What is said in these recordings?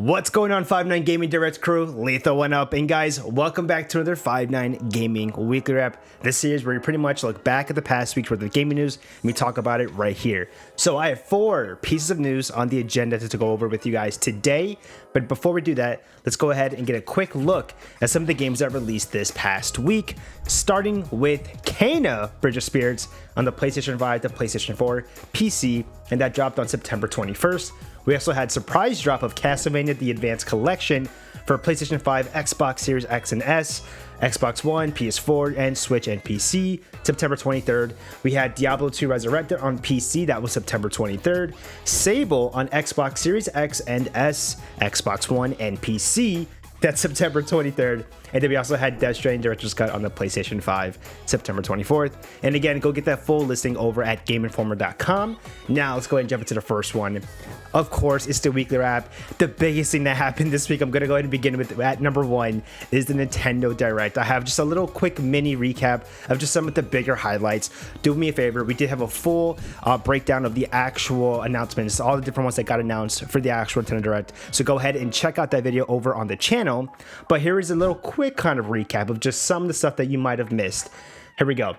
What's going on, 5-9 Gaming Direct crew? Lethal went up, and guys, welcome back to another 5-9 Gaming Weekly Wrap. This series where we pretty much look back at the past week's worth of gaming news and we talk about it right here. So I have 4 pieces of news on the agenda to go over with you guys today. But before we do that, let's go ahead and get a quick look at some of the games that released this past week, starting with Kena Bridge of Spirits on the PlayStation 5, the PlayStation 4, PC, and that dropped on September 21st. We also had surprise drop of Castlevania The Advanced Collection for PlayStation 5, Xbox Series X and S, Xbox One, PS4, and Switch and PC, September 23rd. We had Diablo 2 Resurrected on PC, that was September 23rd. Sable on Xbox Series X and S, Xbox One, and PC, that's September 23rd. And then we also had Death Stranding Director's Cut on the PlayStation 5, September 24th. And again, go get that full listing over at GameInformer.com. Now, let's go ahead and jump into the first one. Of course, it's the weekly wrap. The biggest thing that happened this week, I'm going to go ahead and begin with at number 1, is the Nintendo Direct. I have just a little quick mini recap of just some of the bigger highlights. Do me a favor, we did have a full breakdown of the actual announcements, all the different ones that got announced for the actual Nintendo Direct. So go ahead and check out that video over on the channel. But here is a little quick kind of recap of just some of the stuff that you might have missed. Here we go.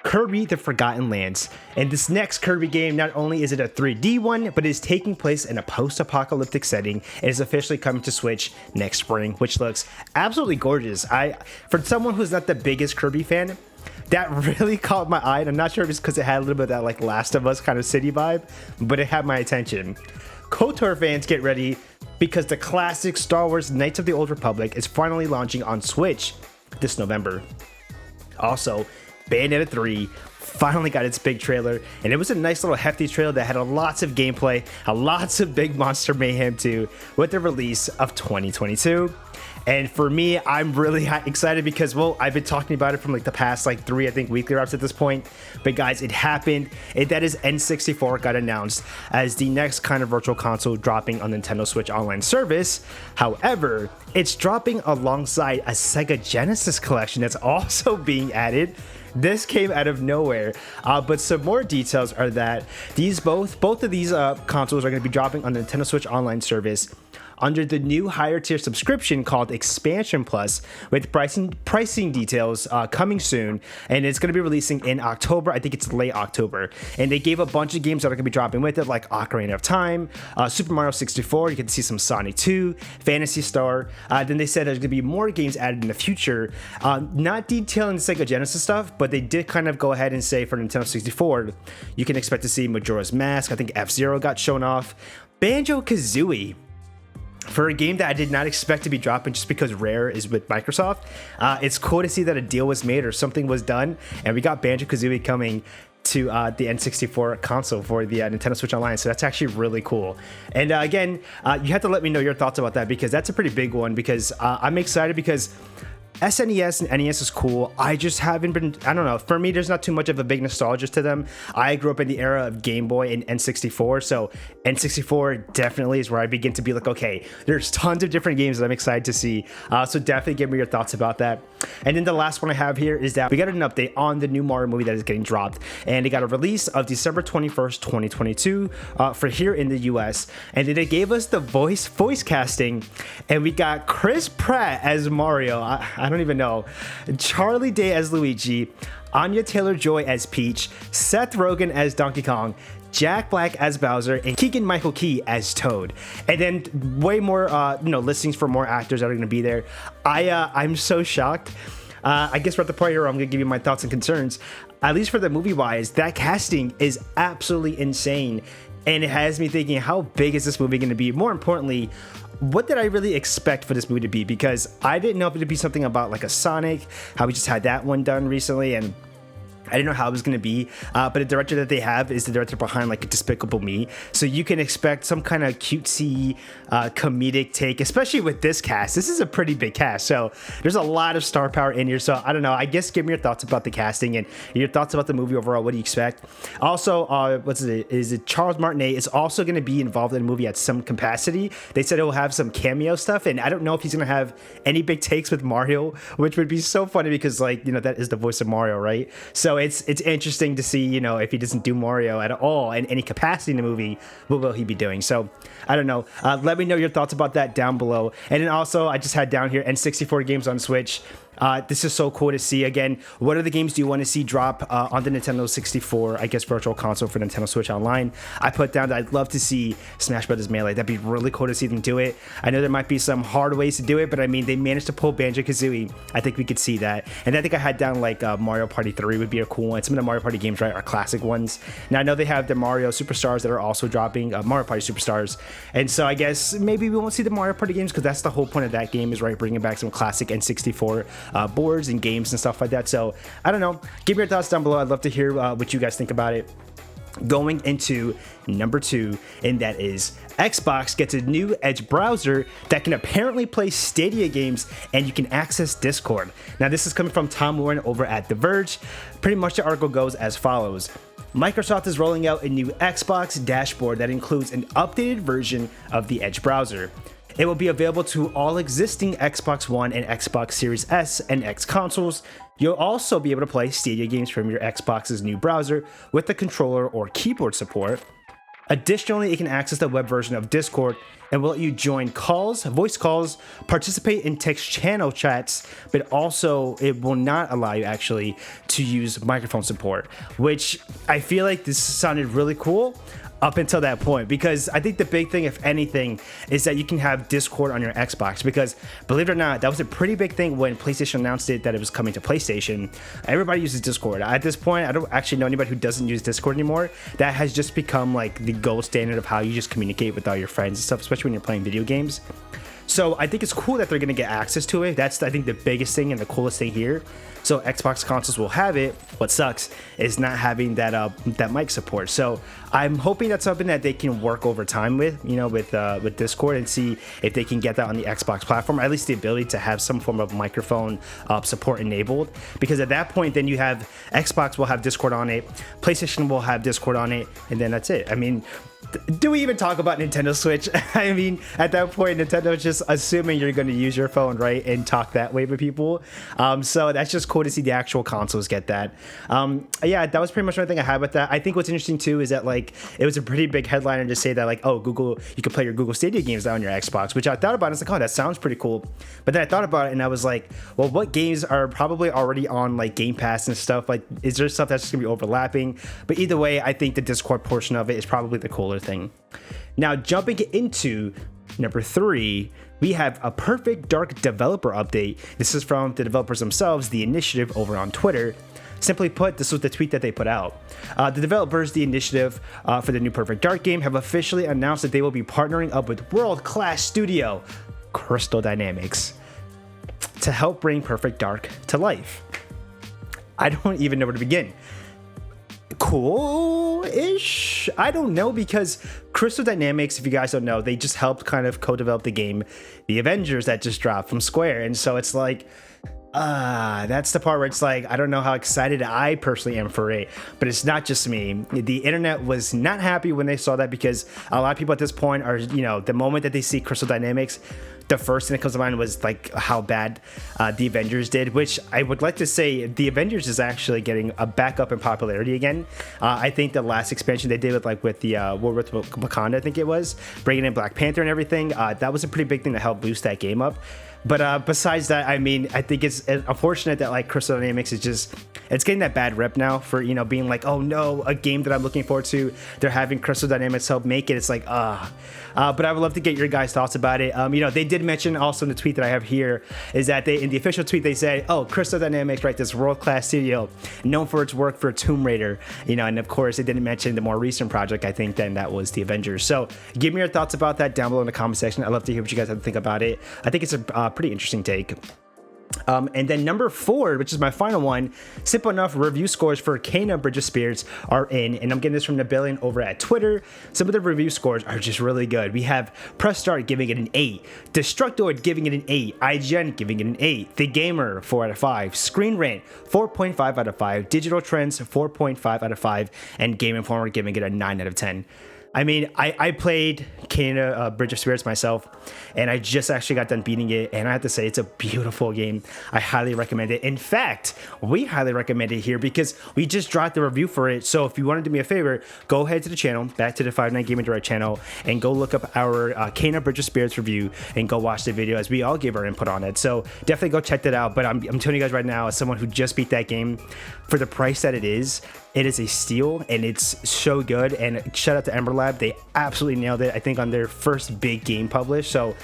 Kirby the Forgotten Lands. And this next Kirby game, not only is it a 3D one, but it is taking place in a post-apocalyptic setting and is officially coming to Switch next spring, which looks absolutely gorgeous. For someone who's not the biggest Kirby fan, that really caught my eye, and I'm not sure if it's because it had a little bit of that like Last of Us kind of city vibe, but it had my attention. KOTOR fans, get ready, because the classic Star Wars Knights of the Old Republic is finally launching on Switch this November. Also, Bayonetta 3 finally got its big trailer, and it was a nice little hefty trailer that had lots of gameplay, lots of big monster mayhem too, with the release of 2022. And for me, I'm really excited because, well, I've been talking about it from like the past 3, I think, weekly wraps at this point. But guys, it happened. That is N64 got announced as the next kind of virtual console dropping on Nintendo Switch Online service. However, it's dropping alongside a Sega Genesis collection that's also being added. This came out of nowhere, but some more details are that both of these consoles are going to be dropping on the Nintendo Switch Online service under the new higher tier subscription called Expansion Plus, with pricing details coming soon, and it's going to be releasing in October. I think it's late October. And they gave a bunch of games that are going to be dropping with it, like Ocarina of Time, Super Mario 64. You can see some Sonic 2, Phantasy Star. Then they said there's going to be more games added in the future, not detailing the Sega Genesis stuff, but they did kind of go ahead and say for Nintendo 64, you can expect to see Majora's Mask. I think F-Zero got shown off. Banjo-Kazooie, for a game that I did not expect to be dropping just because Rare is with Microsoft. It's cool to see that a deal was made or something was done, and we got Banjo-Kazooie coming to the N64 console for the Nintendo Switch Online, so that's actually really cool. And again, you have to let me know your thoughts about that, because that's a pretty big one, because I'm excited because SNES and NES is cool. I just haven't been, I don't know, for me there's not too much of a big nostalgia to them. I grew up in the era of Game Boy and N64, so N64 definitely is where I begin to be like, okay, there's tons of different games that I'm excited to see, so definitely give me your thoughts about that. And then the last one I have here is that we got an update on the new Mario movie that is getting dropped, and it got a release of December 21st, 2022 for here in the US, and then they gave us the voice casting, and we got Chris Pratt as Mario. I don't even know. Charlie Day as Luigi, Anya Taylor-Joy as Peach, Seth Rogen as Donkey Kong, Jack Black as Bowser, and Keegan-Michael Key as Toad. And then way more listings for more actors that are going to be there. I'm so shocked. I guess we're at the point here where I'm going to give you my thoughts and concerns. At least for the movie-wise, that casting is absolutely insane. And it has me thinking, how big is this movie going to be? More importantly, what did I really expect for this movie to be? Because I didn't know if it would be something about like a Sonic, how we just had that one done recently, and I didn't know how it was going to be, but the director that they have is the director behind like Despicable Me, so you can expect some kind of cutesy comedic take, especially with this cast. This is a pretty big cast, so there's a lot of star power in here. So I don't know, I guess give me your thoughts about the casting and your thoughts about the movie overall. What do you expect? Also, is it Charles Martinet is also going to be involved in the movie at some capacity. They said it will have some cameo stuff, and I don't know if he's going to have any big takes with Mario, which would be so funny because that is the voice of Mario, right? So So it's interesting to see, you know, if he doesn't do Mario at all in any capacity in the movie, what will he be doing? So I don't know. Let me know your thoughts about that down below. And then also, I just had down here N64 games on Switch. This is so cool to see. Again, what other games do you want to see drop on the Nintendo 64, I guess, Virtual Console for Nintendo Switch Online? I put down that I'd love to see Smash Bros. Melee. That'd be really cool to see them do it. I know there might be some hard ways to do it, but I mean, they managed to pull Banjo-Kazooie. I think we could see that. And I think I had down like Mario Party 3 would be a cool one. Some of the Mario Party games, right, are classic ones. Now, I know they have the Mario Superstars that are also dropping, Mario Party Superstars. And so I guess maybe we won't see the Mario Party games because that's the whole point of that game is, right, bringing back some classic N64 boards and games and stuff like that. So I don't know. Give me your thoughts down below. I'd love to hear what you guys think about it. Going into number 2, and that is Xbox gets a new Edge browser that can apparently play Stadia games, and you can access Discord. Now, this is coming from Tom Warren over at The Verge. Pretty much the article goes as follows. Microsoft is rolling out a new Xbox dashboard that includes an updated version of the Edge browser. It will be available to all existing Xbox One and Xbox Series S and X consoles. You'll also be able to play Stadia games from your Xbox's new browser with the controller or keyboard support. Additionally, it can access the web version of Discord and will let you join calls, voice calls, participate in text channel chats, but also it will not allow you actually to use microphone support, which I feel like this sounded really cool up until that point, because I think the big thing, if anything, is that you can have Discord on your Xbox, because believe it or not, that was a pretty big thing when PlayStation announced it that it was coming to PlayStation. Everybody uses Discord. At this point, I don't actually know anybody who doesn't use Discord anymore. That has just become like the gold standard of how you just communicate with all your friends and stuff, especially when you're playing video games. So I think it's cool that they're going to get access to it. That's, I think, the biggest thing and the coolest thing here. So Xbox consoles will have it. What sucks is not having that mic support. So I'm hoping that's something that they can work over time with, you know, with Discord, and see if they can get that on the Xbox platform, or at least the ability to have some form of microphone support enabled. Because at that point, then you have Xbox will have Discord on it, PlayStation will have Discord on it, and then that's it. I mean, do we even talk about Nintendo Switch? I mean, at that point, Nintendo's just assuming you're going to use your phone, right, and talk that way with people. So that's just cool to see the actual consoles get that. Yeah, that was pretty much the only thing I had with that. I think what's interesting too is that, like, it was a pretty big headliner to say that, like, oh, Google, you can play your Google Stadia games now on your Xbox, which I thought about. And it's like, oh, that sounds pretty cool. But then I thought about it and I was like, well, what games are probably already on like Game Pass and stuff? Like, is there stuff that's just gonna be overlapping? But either way, I think the Discord portion of it is probably the cooler thing. Now, jumping into number 3, we have a Perfect Dark developer update. This is from the developers themselves, The Initiative, over on Twitter. Simply put, this was the tweet that they put out. The developers, The Initiative, for the new Perfect Dark game, have officially announced that they will be partnering up with world-class studio Crystal Dynamics to help bring Perfect Dark to life. I don't even know where to begin. Cool-ish? I don't know, because Crystal Dynamics, if you guys don't know, they just helped kind of co-develop the game The Avengers that just dropped from Square. And so it's like, that's the part where it's like, I don't know how excited I personally am for it, but it's not just me. The internet was not happy when they saw that, because a lot of people at this point are, you know, the moment that they see Crystal Dynamics, the first thing that comes to mind was like how bad The Avengers did, which I would like to say The Avengers is actually getting a back up in popularity again. I think the last expansion they did with the War with Wakanda, I think it was, bringing in Black Panther and everything, that was a pretty big thing to help boost that game up. But besides that, I mean, I think it's unfortunate that like Crystal Dynamics is just, it's getting that bad rep now for, you know, being like, oh no, a game that I'm looking forward to, they're having Crystal Dynamics help make it. It's like, but I would love to get your guys' thoughts about it. You know, they did mention also in the tweet that I have here is that they, in the official tweet, they say, oh, Crystal Dynamics, right, this world-class studio known for its work for Tomb Raider, you know, and of course they didn't mention the more recent project, I think, then that was The Avengers. So give me your thoughts about that down below in the comment section. I'd love to hear what you guys have to think about it. I think it's a pretty interesting take. And then number 4, which is my final one, simple enough, review scores for Kena Bridge of Spirits are in, and I'm getting this from Nabillion over at Twitter. Some of the review scores are just really good. We have Press Start giving it an 8, Destructoid giving it an 8, IGN giving it an 8, The Gamer 4 out of 5, Screen Rant 4.5 out of 5, Digital Trends 4.5 out of 5, and Game Informer giving it a 9 out of 10. I mean, I played Kena Bridge of Spirits myself, and I just actually got done beating it, and I have to say it's a beautiful game. I highly recommend it. In fact, we highly recommend it here because we just dropped the review for it. So if you want to do me a favor, go ahead to the channel, back to the 59 Gaming Direct channel, and go look up our Kena Bridge of Spirits review and go watch the video as we all gave our input on it. So definitely go check that out. But I'm telling you guys right now, as someone who just beat that game, for the price that it is a steal, and it's so good. And shout out to Ember Lab, they absolutely nailed it, I think, on their first big game published. So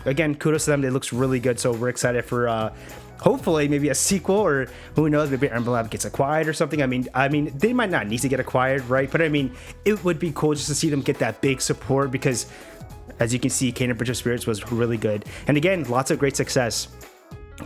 again, kudos to them. It looks really good, so we're excited for hopefully maybe a sequel, or who knows, maybe Ember Lab gets acquired or something. I mean they might not need to get acquired, right? But I mean, it would be cool just to see them get that big support, because as you can see, Kena Bridge of Spirits was really good, and again, lots of great success,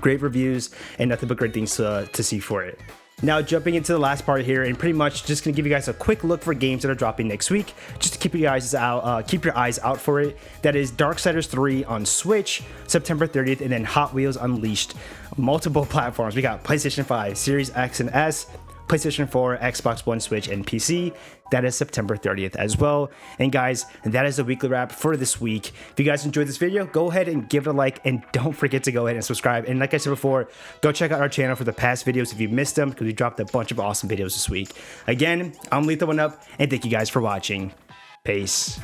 great reviews, and nothing but great things to see for it. Now, jumping into the last part here, and pretty much just gonna give you guys a quick look for games that are dropping next week, just to keep your eyes out for it. That is Darksiders 3 on Switch, September 30th, and then Hot Wheels Unleashed, multiple platforms. We got PlayStation 5, Series X and S, PlayStation 4, Xbox One, Switch, and PC. That is September 30th as well. And guys, that is the weekly wrap for this week. If you guys enjoyed this video, go ahead and give it a like, and don't forget to go ahead and subscribe. And like I said before, go check out our channel for the past videos if you missed them, because we dropped a bunch of awesome videos this week. Again, I'm Lethal One Up, and thank you guys for watching. Peace.